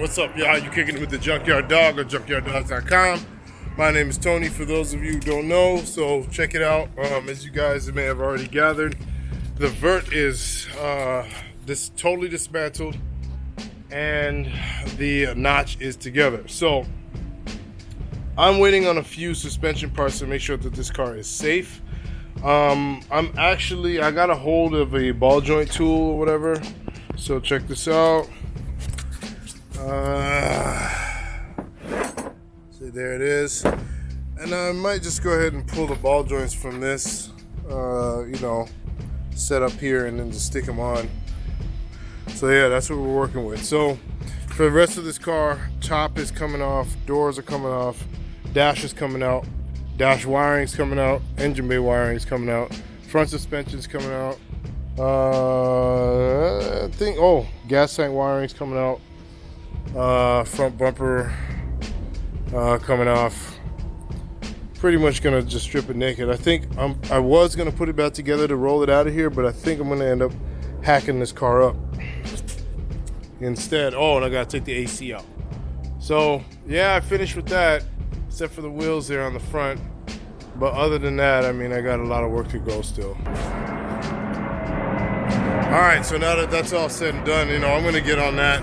What's up, y'all? You kicking it with the Junkyard Dog or junkyarddogs.com. My name is Tony, for those of you who don't know, so check it out. As you guys may have already gathered, the vert is totally dismantled and the notch is together. So I'm waiting on a few suspension parts to make sure that this car is safe. I got a hold of a ball joint tool or whatever. So check this out. See, there it is. And I might just go ahead and pull the ball joints from this, set up here and then just stick them on. So yeah, that's what we're working with. So for the rest of this car, top is coming off, doors are coming off, dash is coming out, dash wiring's coming out, engine bay wiring's coming out, front suspension's coming out. Gas tank wiring's coming out. Front bumper coming off. Pretty much gonna just strip it naked. I think I was gonna put it back together to roll it out of here, but I think I'm gonna end up hacking this car up instead. Oh, and I gotta take the AC out. So yeah, I finished with that, except for the wheels there on the front. But other than that, I mean, I got a lot of work to go still. All right, so now that that's all said and done, I'm gonna get on that.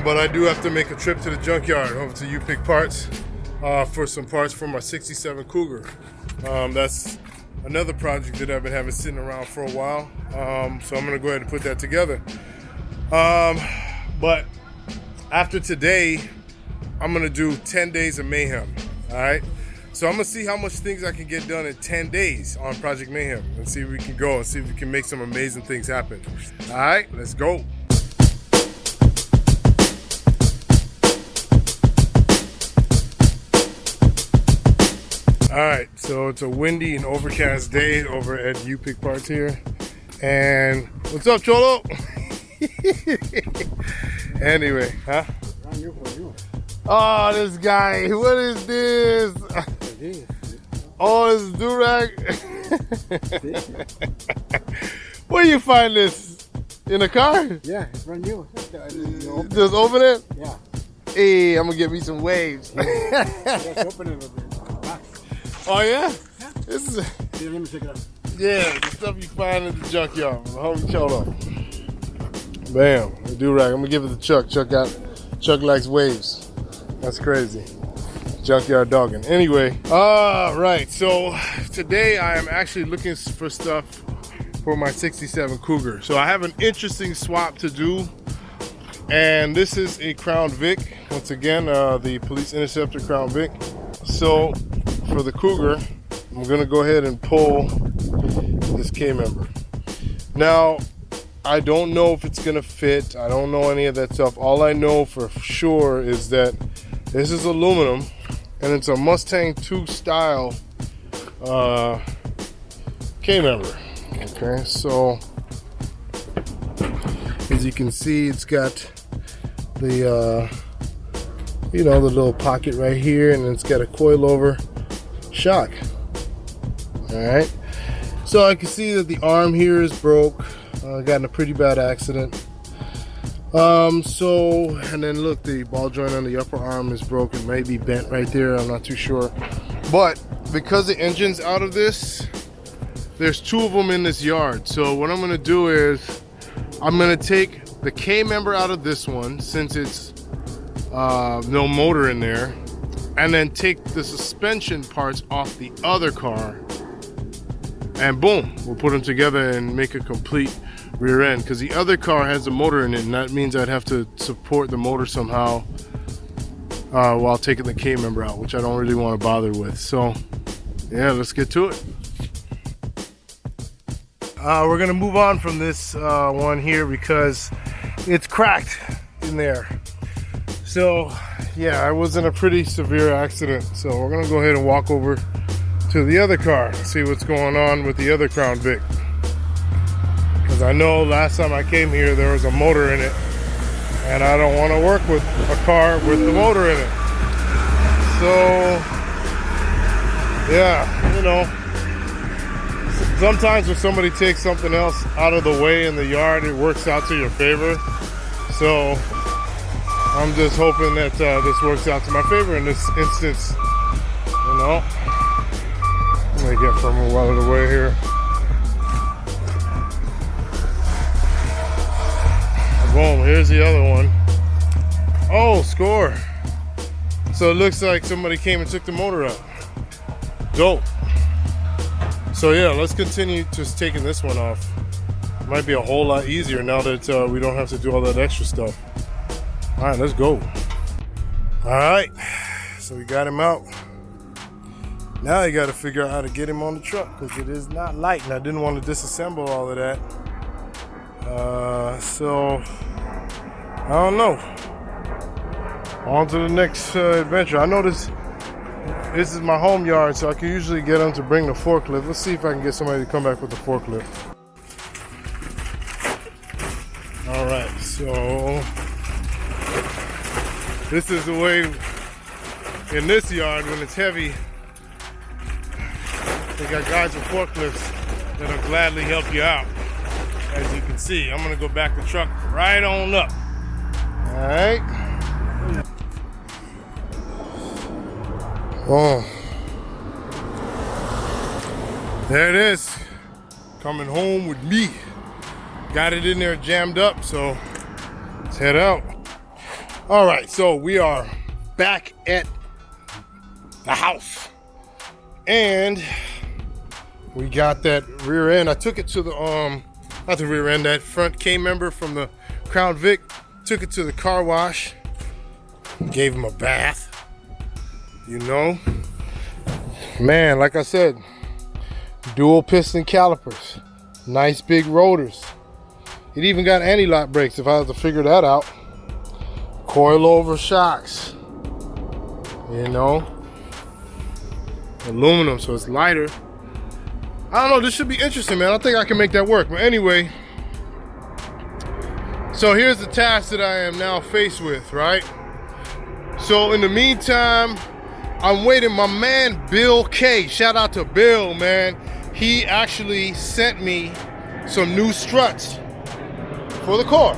But I do have to make a trip to the junkyard over to You Pick Parts for some parts for my 67 Cougar. That's another project that I've been having sitting around for a while. So I'm gonna go ahead and put that together. But after today, I'm gonna do 10 days of mayhem, all right? So I'm gonna see how much things I can get done in 10 days on Project Mayhem and see if we can go and see if we can make some amazing things happen. All right, let's go. All right, so it's a windy and overcast day over at You Pick Parts here. And what's up, Cholo? Anyway, huh? Oh, this guy, what is this? Oh, this durag. Where you find this? In a car? Yeah, it's brand new. Just open it? Yeah. Hey, I'm gonna get me some waves. Just open it. Oh yeah? Yeah. This is Let me check it out. yeah, the stuff you find in the junkyard. Homie Cholo. Bam, the durag. I'm gonna give it to Chuck. Chuck likes waves. That's crazy. Junkyard dogging. Anyway, right. So today I am actually looking for stuff for my 67 Cougar. So I have an interesting swap to do. And this is a Crown Vic. Once again, the Police Interceptor Crown Vic. So for the Cougar, I'm gonna go ahead and pull this K-member. Now, I don't know if it's gonna fit. I don't know any of that stuff. All I know for sure is that this is aluminum and it's a Mustang 2 style K-member. Okay, so as you can see, it's got the the little pocket right here, and it's got a coilover shock. All right, so I can see that the arm here is broke. Got in a pretty bad accident. And then look, the ball joint on the upper arm is broken, maybe bent right there, I'm not too sure. But because the engine's out of this, there's two of them in this yard. So what I'm gonna do is, I'm gonna take the K-member out of this one, since it's no motor in there, and then take the suspension parts off the other car, and boom, we'll put them together and make a complete rear end, because the other car has a motor in it, and that means I'd have to support the motor somehow while taking the K-member out, which I don't really want to bother with. So yeah, let's get to it. We're gonna move on from this one here because it's cracked in there. So yeah, I was in a pretty severe accident, so we're gonna go ahead and walk over to the other car and see what's going on with the other Crown Vic. Because I know last time I came here there was a motor in it, and I don't want to work with a car with the motor in it. So yeah, sometimes when somebody takes something else out of the way in the yard, it works out to your favor. So I'm just hoping that this works out to my favor in this instance. You know, let me get from a while of the way here. Boom, here's the other one. Oh, score. So it looks like somebody came and took the motor out. Dope. So yeah, let's continue just taking this one off. Might be a whole lot easier now that we don't have to do all that extra stuff. All right, let's go. All right, so we got him out. Now you got to figure out how to get him on the truck because it is not light, and I didn't want to disassemble all of that. So I don't know. On to the next adventure. I know this is my home yard, so I can usually get them to bring the forklift. Let's see if I can get somebody to come back with the forklift. All right, so this is the way in this yard when it's heavy. They got guys with forklifts that'll gladly help you out. As you can see, I'm gonna go back the truck right on up. All right. Oh, there it is. Coming home with me. Got it in there jammed up, so let's head out. All right, so we are back at the house. And we got that rear end. I took it to the, not the rear end, that front K-member from the Crown Vic. Took it to the car wash. Gave him a bath. You know, man, like I said, dual piston calipers, nice big rotors. It even got anti-lock brakes if I had to figure that out. Coil over shocks, you know, aluminum, so it's lighter. I don't know, this should be interesting, man. I think I can make that work. But anyway, so here's the task that I am now faced with, right? So in the meantime, I'm waiting. My man Bill K, shout out to Bill, man. He actually sent me some new struts for the car.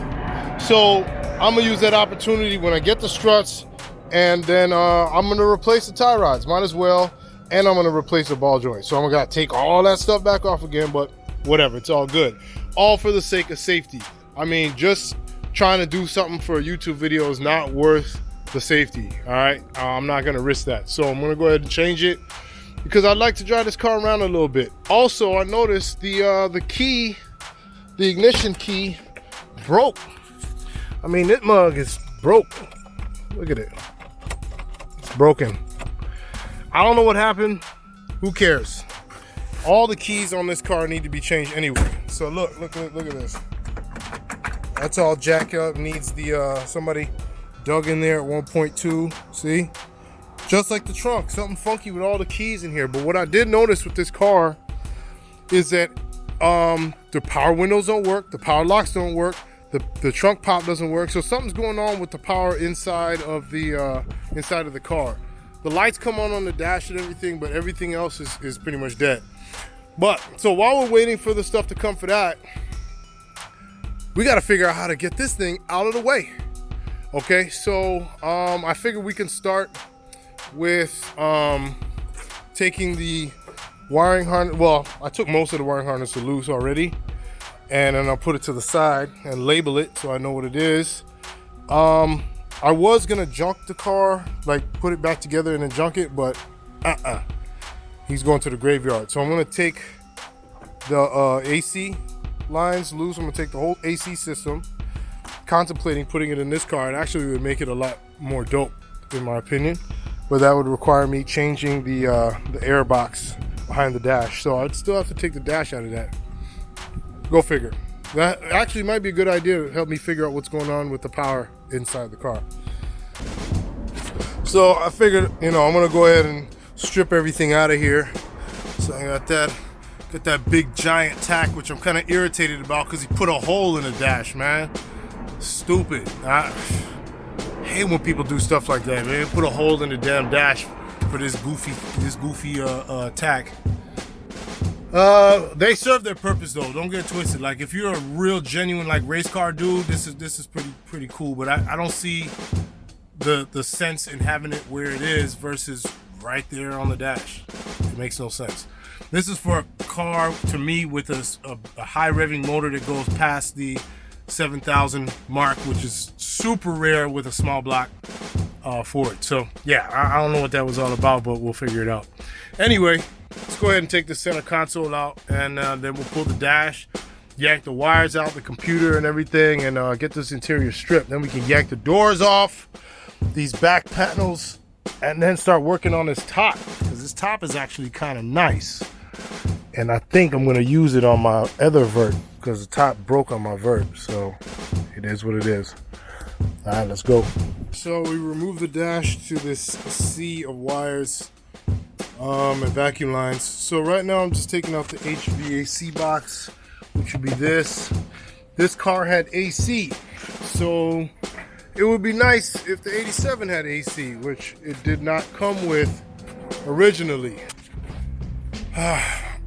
So I'm gonna use that opportunity when I get the struts, and then I'm gonna replace the tie rods, might as well, and I'm gonna replace the ball joint. So I'm gonna take all that stuff back off again, but whatever, it's all good. All for the sake of safety. I mean, just trying to do something for a YouTube video is not worth the safety, all right? I'm not gonna risk that. So I'm gonna go ahead and change it because I'd like to drive this car around a little bit. Also, I noticed the key, the ignition key broke. I mean, this mug is broke. Look at it, it's broken. I don't know what happened, who cares? All the keys on this car need to be changed anyway. So look at this. That's all jacked up, needs the, somebody dug in there at 1.2, see? Just like the trunk, something funky with all the keys in here. But what I did notice with this car is that the power windows don't work, the power locks don't work, the trunk pop doesn't work. So something's going on with the power inside of the car. The lights come on the dash and everything, but everything else is pretty much dead. But, so while we're waiting for the stuff to come for that, we gotta figure out how to get this thing out of the way. Okay, so I figured we can start with taking the wiring harness. Well, I took most of the wiring harness loose already, and then I'll put it to the side and label it so I know what it is. I was gonna junk the car, like put it back together and then junk it, but he's going to the graveyard. So I'm gonna take the AC lines loose. I'm gonna take the whole AC system. Contemplating putting it in this car. It actually would make it a lot more dope, in my opinion, but that would require me changing the air box behind the dash. So I'd still have to take the dash out of that. Go figure. That actually might be a good idea to help me figure out what's going on with the power inside the car. So I figured, you know, I'm gonna go ahead and strip everything out of here. So I got that big giant tack, which I'm kind of irritated about because he put a hole in the dash, man. Stupid. I hate when people do stuff like that, man. Put a hole in the damn dash for this goofy tack. They serve their purpose though. Don't get it twisted. Like if you're a real genuine like race car dude, this is pretty cool. But I don't see the sense in having it where it is versus right there on the dash. It makes no sense. This is for a car, to me, with a high revving motor that goes past the 7,000 mark, which is super rare with a small block Ford. So yeah, I don't know what that was all about, but we'll figure it out. Anyway, let's go ahead and take the center console out, and then we'll pull the dash, yank the wires out, the computer and everything, and get this interior stripped. Then we can yank the doors off, these back panels, and then start working on this top, because this top is actually kind of nice. And I think I'm gonna use it on my other vert, because the top broke on my vert, so it is what it is. All right, let's go. So we removed the dash to this sea of wires and vacuum lines. So right now I'm just taking out the HVAC box, which would be this. This car had AC, so it would be nice if the 87 had AC, which it did not come with originally.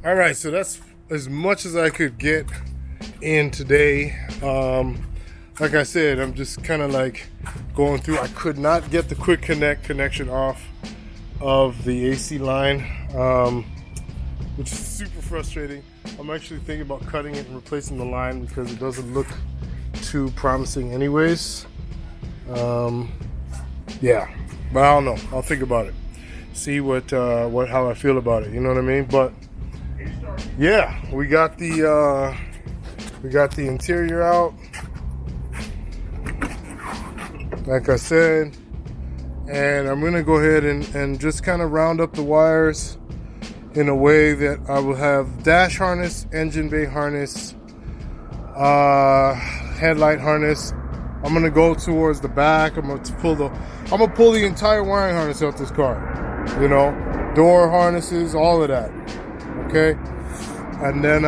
All right, so that's as much as I could get in today. Like I said, I'm just kind of like going through. I could not get the quick connect connection off of the AC line, which is super frustrating. I'm actually thinking about cutting it and replacing the line because it doesn't look too promising anyways. Yeah, but I don't know. I'll think about it. See how I feel about it. You know what I mean? But yeah, we got the interior out, like I said, and I'm gonna go ahead and just kind of round up the wires in a way that I will have dash harness, engine bay harness, headlight harness. I'm gonna go towards the back. I'm gonna pull the entire wiring harness out this car. You know, door harnesses, all of that. Okay, and then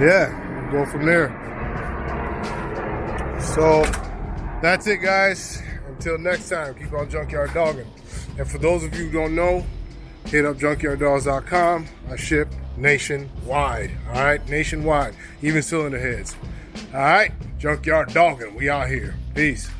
yeah, we'll go from there. So that's it, guys. Until next time, keep on Junkyard Dogging. And for those of you who don't know, hit up junkyarddogs.com. I ship nationwide. All right, nationwide, even cylinder heads. All right, Junkyard Dogging. We out here. Peace.